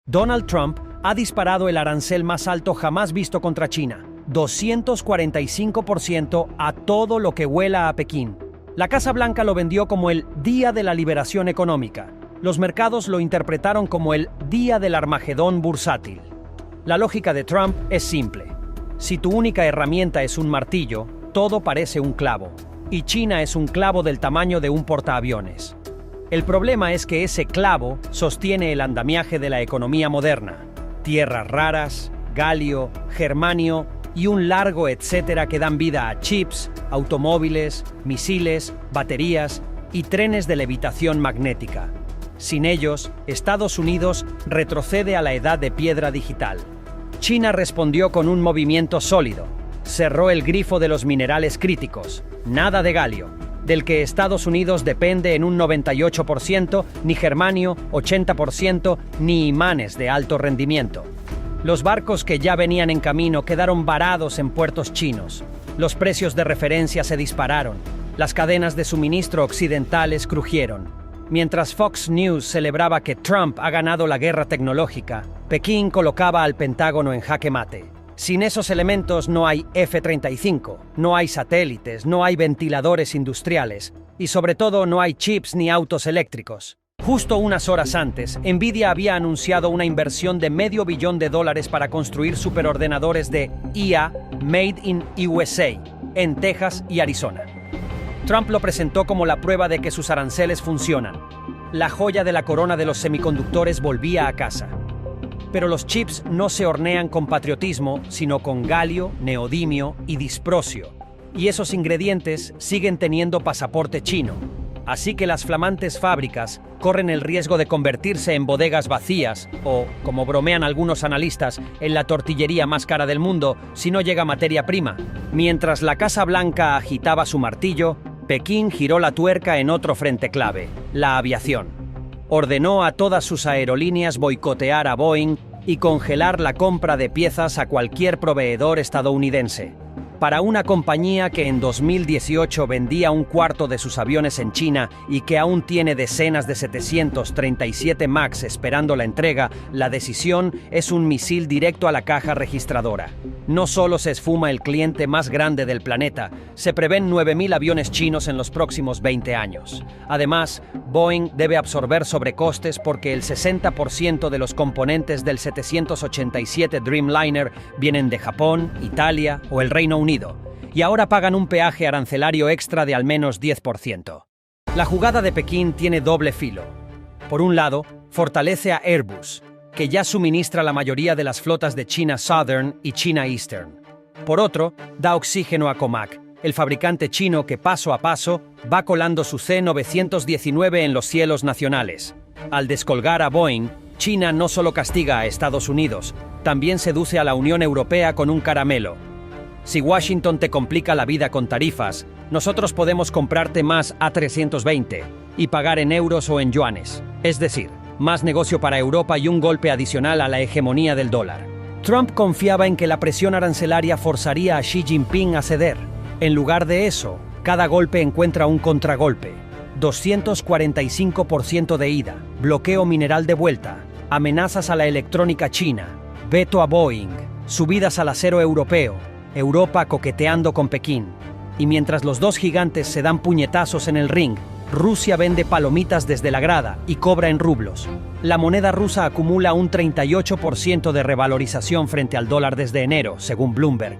Donald Trump ha disparado el arancel más alto jamás visto contra China, 245% a todo lo que huela a Pekín. La Casa Blanca lo vendió como el Día de la Liberación Económica. Los mercados lo interpretaron como el Día del Armagedón bursátil. La lógica de Trump es simple. Si tu única herramienta es un martillo, todo parece un clavo. Y China es un clavo del tamaño de un portaaviones. El problema es que ese clavo sostiene el andamiaje de la economía moderna. Tierras raras, galio, germanio y un largo etcétera que dan vida a chips, automóviles, misiles, baterías y trenes de levitación magnética. Sin ellos, Estados Unidos retrocede a la edad de piedra digital. China respondió con un movimiento sólido. Cerró el grifo de los minerales críticos, nada de galio, del que Estados Unidos depende en un 98%, ni germanio, 80%, ni imanes de alto rendimiento. Los barcos que ya venían en camino quedaron varados en puertos chinos. Los precios de referencia se dispararon. Las cadenas de suministro occidentales crujieron. Mientras Fox News celebraba que Trump ha ganado la guerra tecnológica, Pekín colocaba al Pentágono en jaque mate. Sin esos elementos no hay F-35, no hay satélites, no hay ventiladores industriales y sobre todo no hay chips ni autos eléctricos. Justo unas horas antes, Nvidia había anunciado una inversión de $500 millones para construir superordenadores de IA Made in USA en Texas y Arizona. Trump lo presentó como la prueba de que sus aranceles funcionan. La joya de la corona de los semiconductores volvía a casa. Pero los chips no se hornean con patriotismo, sino con galio, neodimio y disprosio. Y esos ingredientes siguen teniendo pasaporte chino. Así que las flamantes fábricas corren el riesgo de convertirse en bodegas vacías o, como bromean algunos analistas, en la tortillería más cara del mundo si no llega materia prima. Mientras la Casa Blanca agitaba su martillo, Pekín giró la tuerca en otro frente clave, la aviación. Ordenó a todas sus aerolíneas boicotear a Boeing y congelar la compra de piezas a cualquier proveedor estadounidense. Para una compañía que en 2018 vendía un cuarto de sus aviones en China y que aún tiene decenas de 737 MAX esperando la entrega, la decisión es un misil directo a la caja registradora. No solo se esfuma el cliente más grande del planeta, se prevén 9.000 aviones chinos en los próximos 20 años. Además, Boeing debe absorber sobrecostes porque el 60% de los componentes del 787 Dreamliner vienen de Japón, Italia o el Reino Unido, y ahora pagan un peaje arancelario extra de al menos 10%. La jugada de Pekín tiene doble filo. Por un lado, fortalece a Airbus, que ya suministra la mayoría de las flotas de China Southern y China Eastern. Por otro, da oxígeno a Comac, el fabricante chino que paso a paso va colando su C-919 en los cielos nacionales. Al descolgar a Boeing, China no solo castiga a Estados Unidos, también seduce a la Unión Europea con un caramelo. Si Washington te complica la vida con tarifas, nosotros podemos comprarte más A320 y pagar en euros o en yuanes. Es decir, más negocio para Europa y un golpe adicional a la hegemonía del dólar. Trump confiaba en que la presión arancelaria forzaría a Xi Jinping a ceder. En lugar de eso, cada golpe encuentra un contragolpe. 245% de ida, bloqueo mineral de vuelta, amenazas a la electrónica china, veto a Boeing, subidas al acero europeo, Europa coqueteando con Pekín. Y mientras los dos gigantes se dan puñetazos en el ring, Rusia vende palomitas desde la grada y cobra en rublos. La moneda rusa acumula un 38% de revalorización frente al dólar desde enero, según Bloomberg.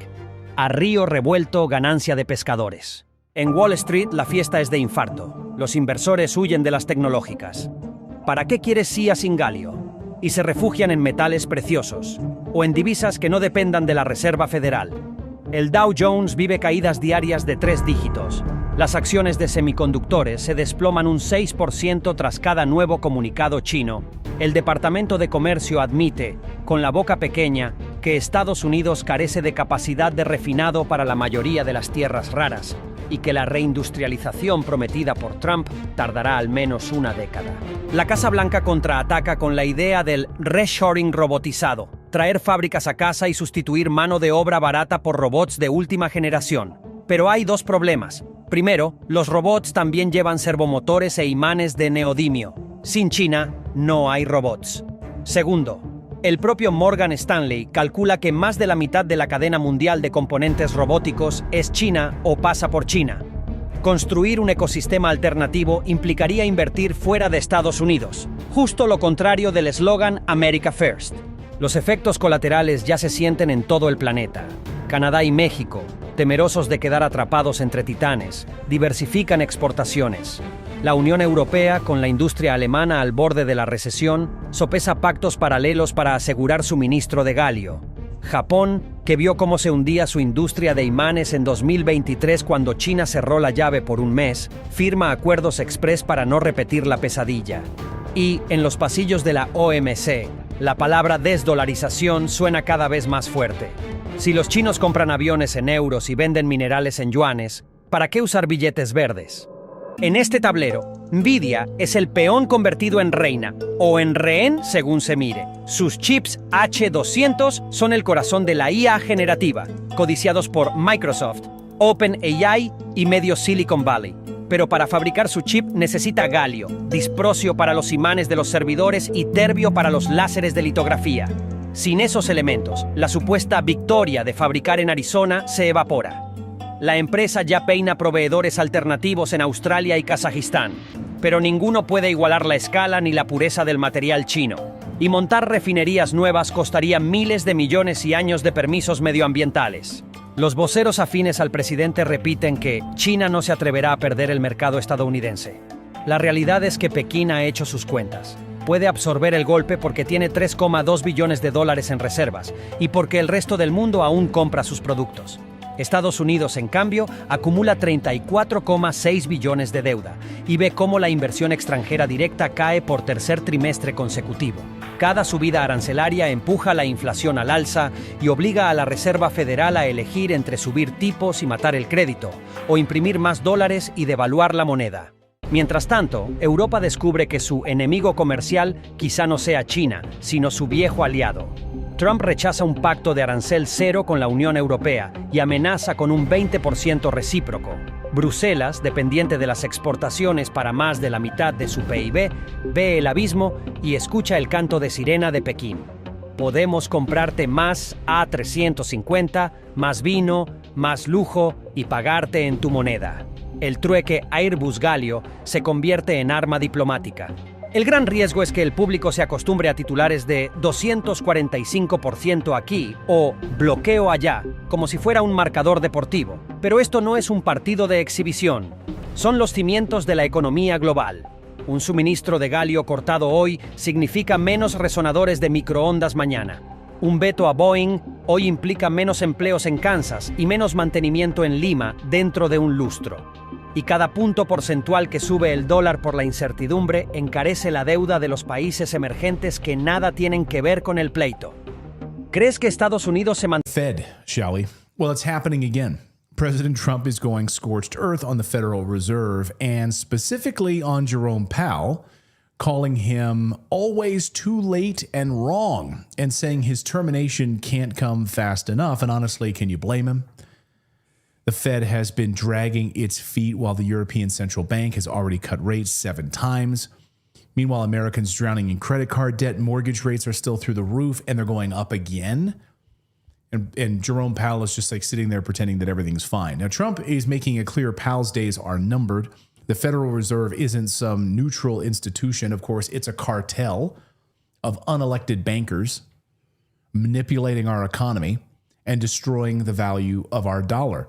A río revuelto, ganancia de pescadores. En Wall Street la fiesta es de infarto. Los inversores huyen de las tecnológicas. ¿Para qué quieres CIA sin galio? Y se refugian en metales preciosos o en divisas que no dependan de la Reserva Federal. El Dow Jones vive caídas diarias de 3 dígitos. Las acciones de semiconductores se desploman un 6% tras cada nuevo comunicado chino. El Departamento de Comercio admite, con la boca pequeña, que Estados Unidos carece de capacidad de refinado para la mayoría de las tierras raras y que la reindustrialización prometida por Trump tardará al menos una década. La Casa Blanca contraataca con la idea del reshoring robotizado, traer fábricas a casa y sustituir mano de obra barata por robots de última generación. Pero hay dos problemas. Primero, los robots también llevan servomotores e imanes de neodimio. Sin China, no hay robots. Segundo, El propio Morgan Stanley calcula que más de la mitad de la cadena mundial de componentes robóticos es China o pasa por China. Construir un ecosistema alternativo implicaría invertir fuera de Estados Unidos, justo lo contrario del eslogan America First. Los efectos colaterales ya se sienten en todo el planeta. Canadá y México, temerosos de quedar atrapados entre titanes, diversifican exportaciones. La Unión Europea, con la industria alemana al borde de la recesión, sopesa pactos paralelos para asegurar suministro de galio. Japón, que vio cómo se hundía su industria de imanes en 2023 cuando China cerró la llave por un mes, firma acuerdos express para no repetir la pesadilla. Y, en los pasillos de la OMC, la palabra desdolarización suena cada vez más fuerte. Si los chinos compran aviones en euros y venden minerales en yuanes, ¿para qué usar billetes verdes? En este tablero, Nvidia es el peón convertido en reina, o en rehén según se mire. Sus chips H200 son el corazón de la IA generativa, codiciados por Microsoft, OpenAI y medio Silicon Valley. Pero para fabricar su chip necesita galio, disprosio para los imanes de los servidores y terbio para los láseres de litografía. Sin esos elementos, la supuesta victoria de fabricar en Arizona se evapora. La empresa ya peina proveedores alternativos en Australia y Kazajistán, pero ninguno puede igualar la escala ni la pureza del material chino. Y montar refinerías nuevas costaría miles de millones y años de permisos medioambientales. Los voceros afines al presidente repiten que China no se atreverá a perder el mercado estadounidense. La realidad es que Pekín ha hecho sus cuentas. Puede absorber el golpe porque tiene 3,2 billones de dólares en reservas y porque el resto del mundo aún compra sus productos. Estados Unidos, en cambio, acumula 34,6 billones de deuda y ve cómo la inversión extranjera directa cae por tercer trimestre consecutivo. Cada subida arancelaria empuja la inflación al alza y obliga a la Reserva Federal a elegir entre subir tipos y matar el crédito, o imprimir más dólares y devaluar la moneda. Mientras tanto, Europa descubre que su enemigo comercial quizá no sea China, sino su viejo aliado. Trump rechaza un pacto de arancel cero con la Unión Europea y amenaza con un 20% recíproco. Bruselas, dependiente de las exportaciones para más de la mitad de su PIB, ve el abismo y escucha el canto de sirena de Pekín. Podemos comprarte más A350, más vino, más lujo y pagarte en tu moneda. El trueque Airbus-Galio se convierte en arma diplomática. El gran riesgo es que el público se acostumbre a titulares de 245% aquí o bloqueo allá, como si fuera un marcador deportivo. Pero esto no es un partido de exhibición. Son los cimientos de la economía global. Un suministro de galio cortado hoy significa menos resonadores de microondas mañana. Un veto a Boeing hoy implica menos empleos en Kansas y menos mantenimiento en Lima dentro de un lustro. Y cada punto porcentual que sube el dólar por la incertidumbre encarece la deuda de los países emergentes que nada tienen que ver con el pleito. ¿Crees que Estados Unidos se Fed, shall we? Well, it's happening again. President Trump is going scorched earth on the Federal Reserve and specifically on Jerome Powell, calling him always too late and wrong and saying his termination can't come fast enough. And honestly, can you blame him? The Fed has been dragging its feet while the European Central Bank has already cut rates 7 times. Meanwhile, Americans drowning in credit card debt, mortgage rates are still through the roof and they're going up again. And Jerome Powell is just like sitting there pretending that everything's fine. Now, Trump is making it clear Powell's days are numbered. The Federal Reserve isn't some neutral institution. Of course, it's a cartel of unelected bankers manipulating our economy and destroying the value of our dollar.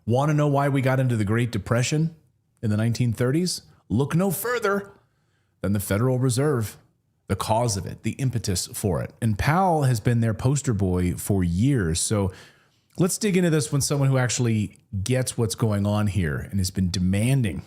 Want to know why we got into the Great Depression in the 1930s? Look no further than the Federal Reserve, the cause of it, the impetus for it. And Powell has been their poster boy for years. So let's dig into this when someone who actually gets what's going on here and has been demanding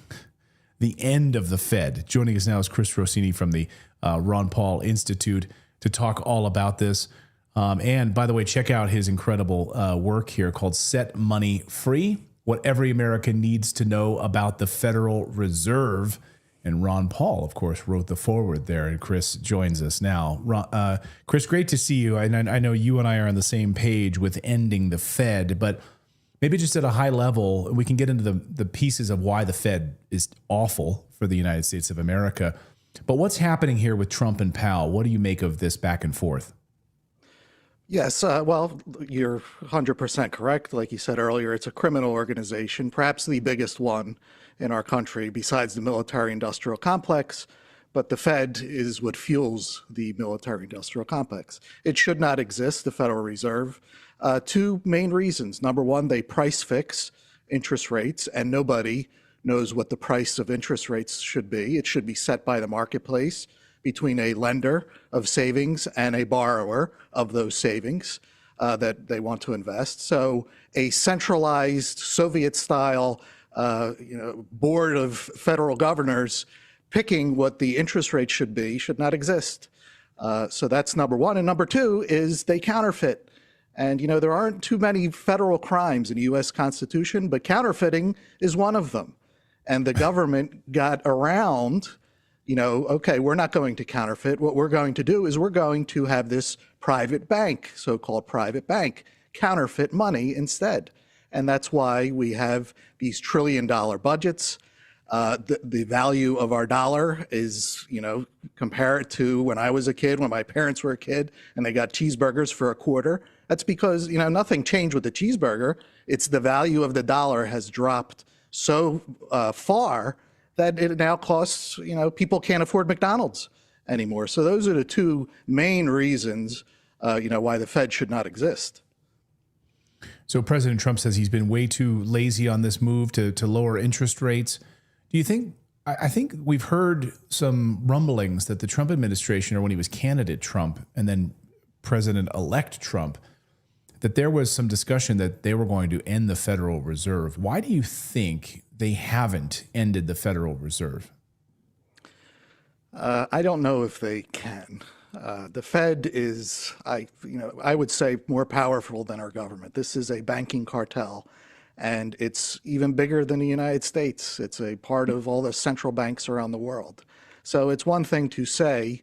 the end of the Fed. Joining us now is Chris Rossini from the Ron Paul Institute to talk all about this. And by the way, check out his incredible work here called Set Money Free, What Every American Needs to Know About the Federal Reserve. And Ron Paul, of course, wrote the foreword there. And Chris joins us now. Chris, great to see you. I know you and I are on the same page with ending the Fed, but maybe just at a high level, we can get into the pieces of why the Fed is awful for the United States of America. But what's happening here with Trump and Powell? What do you make of this back and forth? Yes, well, you're 100% correct. Like you said earlier, it's a criminal organization, perhaps the biggest one in our country besides the military-industrial complex. But the Fed is what fuels the military-industrial complex. It should not exist, the Federal Reserve. Two main reasons. Number one, they price fix interest rates, and nobody knows what the price of interest rates should be. It should be set by the marketplace between a lender of savings and a borrower of those savings that they want to invest. So a centralized Soviet-style board of federal governors picking what the interest rate should be should not exist. So that's number one. And number two is they counterfeit. And, there aren't too many federal crimes in the U.S. Constitution, but counterfeiting is one of them. And the government got around, okay, we're not going to counterfeit. What we're going to do is we're going to have this private bank, so-called private bank, counterfeit money instead. And that's why we have these trillion-dollar budgets. The value of our dollar is, compare it to when I was a kid, when my parents were a kid, and they got cheeseburgers for a quarter. That's because, nothing changed with the cheeseburger. It's the value of the dollar has dropped so far that it now costs, people can't afford McDonald's anymore. So those are the two main reasons, why the Fed should not exist. So President Trump says he's been way too lazy on this move to lower interest rates. Do you think, I think we've heard some rumblings that the Trump administration, or when he was candidate Trump and then President-elect Trump, that there was some discussion that they were going to end the Federal Reserve. Why do you think they haven't ended the Federal Reserve? I don't know if they can. The Fed is, I would say, more powerful than our government. This is a banking cartel, and it's even bigger than the United States. It's a part of all the central banks around the world. So it's one thing to say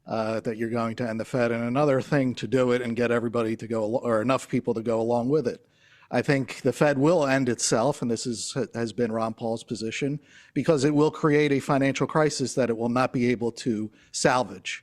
that you're going to end the Fed, and another thing to do it and get everybody to go, or enough people to go along with it. I think the Fed will end itself, and this has been Ron Paul's position, because it will create a financial crisis that it will not be able to salvage.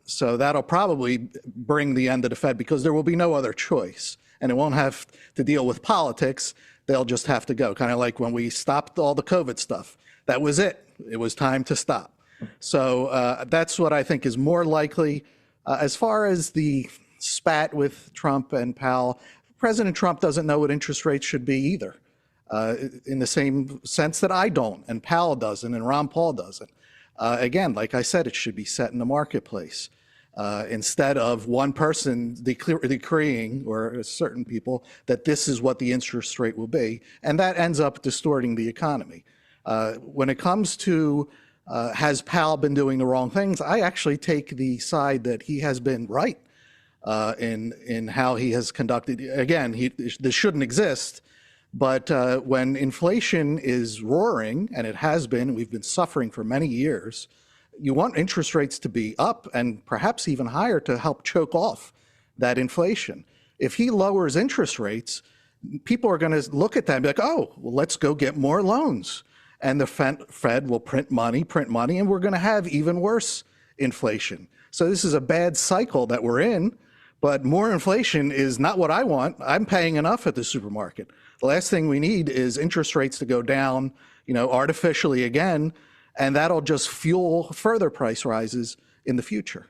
So that'll probably bring the end of the Fed, because there will be no other choice, and it won't have to deal with politics. They'll just have to go, kind of like when we stopped all the COVID stuff. That was it. It was time to stop. So that's what I think is more likely. As far as the spat with Trump and Powell, President Trump doesn't know what interest rates should be either, in the same sense that I don't, and Powell doesn't, and Ron Paul doesn't. Again, like I said, it should be set in the marketplace instead of one person decreeing, or certain people, that this is what the interest rate will be, and that ends up distorting the economy. When it comes to has Powell been doing the wrong things, I actually take the side that he has been right in how he has conducted. Again, this shouldn't exist, but when inflation is roaring, and it has been, we've been suffering for many years, you want interest rates to be up and perhaps even higher to help choke off that inflation. If he lowers interest rates, people are going to look at that and be like, oh, well, let's go get more loans. And the Fed will print money, and we're going to have even worse inflation. So this is a bad cycle that we're in, but more inflation is not what I want. I'm paying enough at the supermarket. The last thing we need is interest rates to go down, artificially again, and that'll just fuel further price rises in the future.